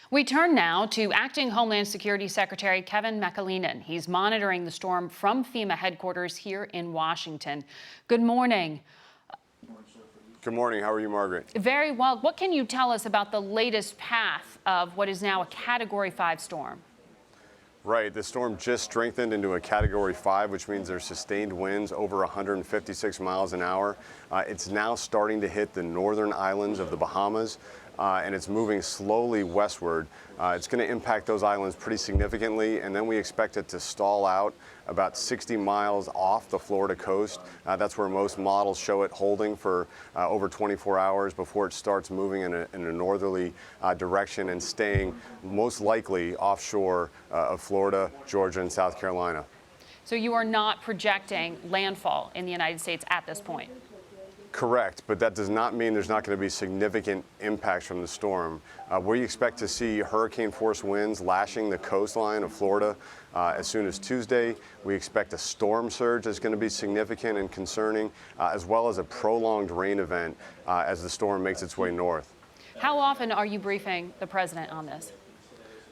We turn now to Acting Homeland Security Secretary Kevin McAleenan. He's monitoring the storm from FEMA headquarters here in Washington. Good morning. Good morning. How are you, Margaret? Very well. What can you tell us about the latest path of what is now a Category 5 storm? Right. The storm just strengthened into a Category 5, which means there's sustained winds over 156 miles an hour. It's now starting to hit the northern islands of the Bahamas, and it's moving slowly westward. It's going to impact those islands pretty significantly, and then we expect it to stall out about 60 miles off the Florida coast. That's where most models show it holding for over 24 hours before it starts moving in a northerly direction and staying most likely offshore of Florida, Georgia, and South Carolina. So you are not projecting landfall in the United States at this point? Correct, but that does not mean there's not going to be significant impacts from the storm. We expect to see hurricane-force winds lashing the coastline of Florida as soon as Tuesday. We expect a storm surge that's going to be significant and concerning, as well as a prolonged rain event as the storm makes its way north. How often are you briefing the president on this?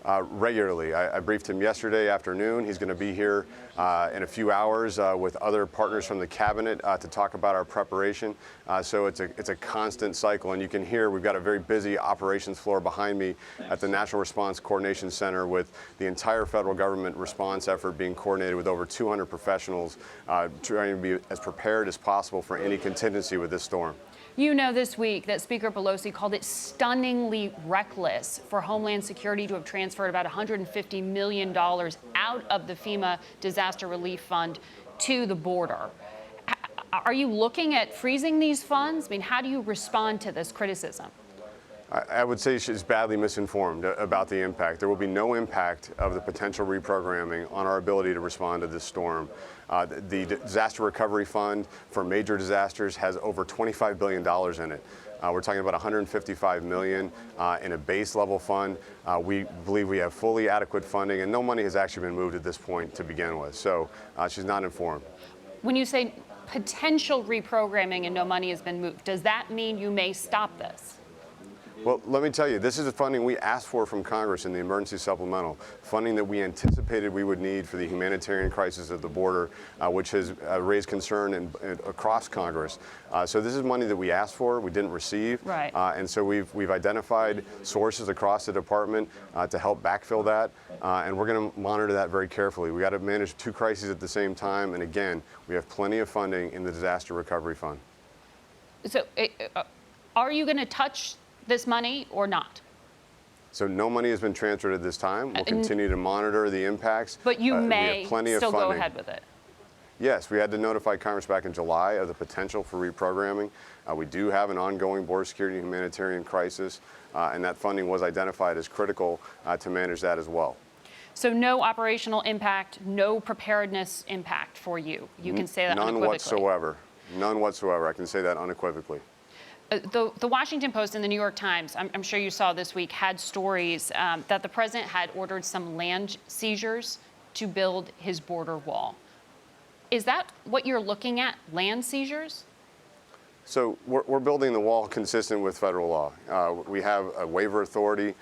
Regularly. I briefed him yesterday afternoon. He's going to be here in a few hours with other partners from the cabinet to talk about our preparation. So it's a constant cycle, and you can hear we've got a very busy operations floor behind me at the National Response Coordination Center with the entire federal government response effort being coordinated with over 200 professionals trying to be as prepared as possible for any contingency with this storm. You know this week that Speaker Pelosi called it stunningly reckless for Homeland Security to have transferred about $150 million out of the FEMA Disaster Relief Fund to the border. Are you looking at freezing these funds? I mean, how do you respond to this criticism? I would say she's badly misinformed about the impact. There will be no impact of the potential reprogramming on our ability to respond to this storm. The Disaster Recovery Fund for major disasters has over $25 billion in it. We're talking about $155 million in a base level fund. We believe we have fully adequate funding, and no money has actually been moved at this point to begin with. So she's not informed. When you say potential reprogramming and no money has been moved, does that mean you may stop this? Well, let me tell you, this is the funding we asked for from Congress in the emergency supplemental, funding that we anticipated we would need for the humanitarian crisis at the border, which has raised concern across Congress. So this is money that we asked for, we didn't receive. Right. And so we've identified sources across the department to help backfill that, and we're going to monitor that very carefully. We got to manage two crises at the same time, and again, we have plenty of funding in the Disaster Recovery Fund. So are you going to touch this money or not? So no money has been transferred at this time. We'll continue to monitor the impacts. But you may still go funding. ahead with it. Yes, we had to notify Congress back in July of the potential for reprogramming. We do have an ongoing border security and humanitarian crisis, and that funding was identified as critical to manage that as well. So no operational impact, no preparedness impact for you. You can say that None unequivocally. whatsoever. None whatsoever. I can say that unequivocally. The Washington Post and the New York Times, I'm sure you saw this week, had stories that the president had ordered some land seizures to build his border wall. Is that what you're looking at, land seizures? So we're building the wall consistent with federal law. We have a waiver authority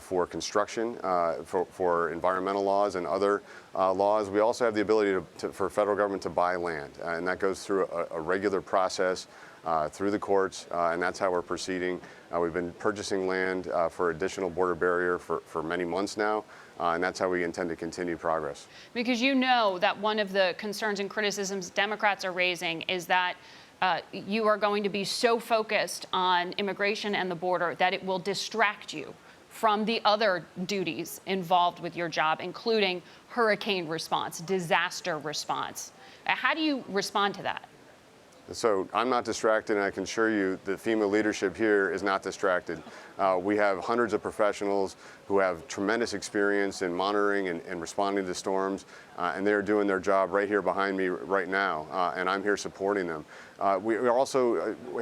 for construction, for environmental laws and other laws. We also have the ability for federal government to buy land, and that goes through a regular process through the courts, and that's how we're proceeding. We've been purchasing land for additional border barrier for many months now, and that's how we intend to continue progress. Because you know that one of the concerns and criticisms Democrats are raising is that you are going to be so focused on immigration and the border that it will distract you from the other duties involved with your job, including hurricane response, disaster response. How do you respond to that? So I'm not distracted, and I can assure you the FEMA leadership here is not distracted. We have hundreds of professionals who have tremendous experience in monitoring and responding to storms, and they're doing their job right here behind me right now, and I'm here supporting them. We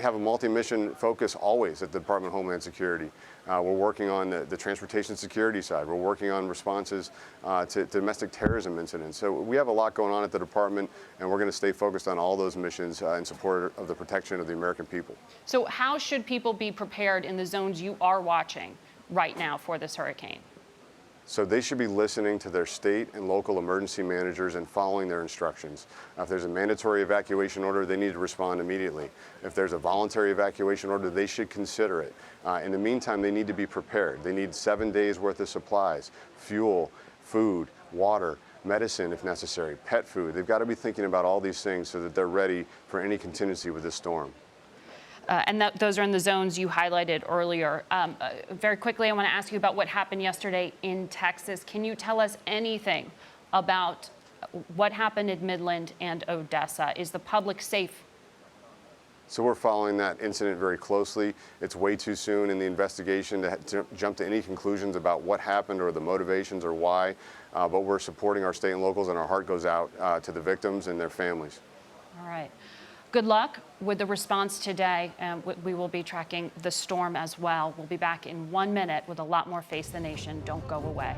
have a multi-mission focus always at the Department of Homeland Security. We're working on the transportation security side. We're working on responses to domestic terrorism incidents. So we have a lot going on at the department, and we're going to stay focused on all those missions in support of the protection of the American people. So how should people be prepared in the zones you are watching right now for this hurricane? So they should be listening to their state and local emergency managers and following their instructions. If there's a mandatory evacuation order, they need to respond immediately. If there's a voluntary evacuation order, they should consider it. In the meantime, they need to be prepared. They need 7 days worth of supplies, fuel, food, water, medicine if necessary, pet food. They've got to be thinking about all these things so that they're ready for any contingency with this storm. And those are in the zones you highlighted earlier. Very quickly, I want to ask you about what happened yesterday in Texas. Can you tell us anything about what happened in Midland and Odessa? Is the public safe? So we're following that incident very closely. It's way too soon in the investigation to jump to any conclusions about what happened or the motivations or why, but we're supporting our state and locals, and our heart goes out to the victims and their families. All right. Good luck with the response today. We will be tracking the storm as well. We'll be back in 1 minute with a lot more Face the Nation. Don't go away.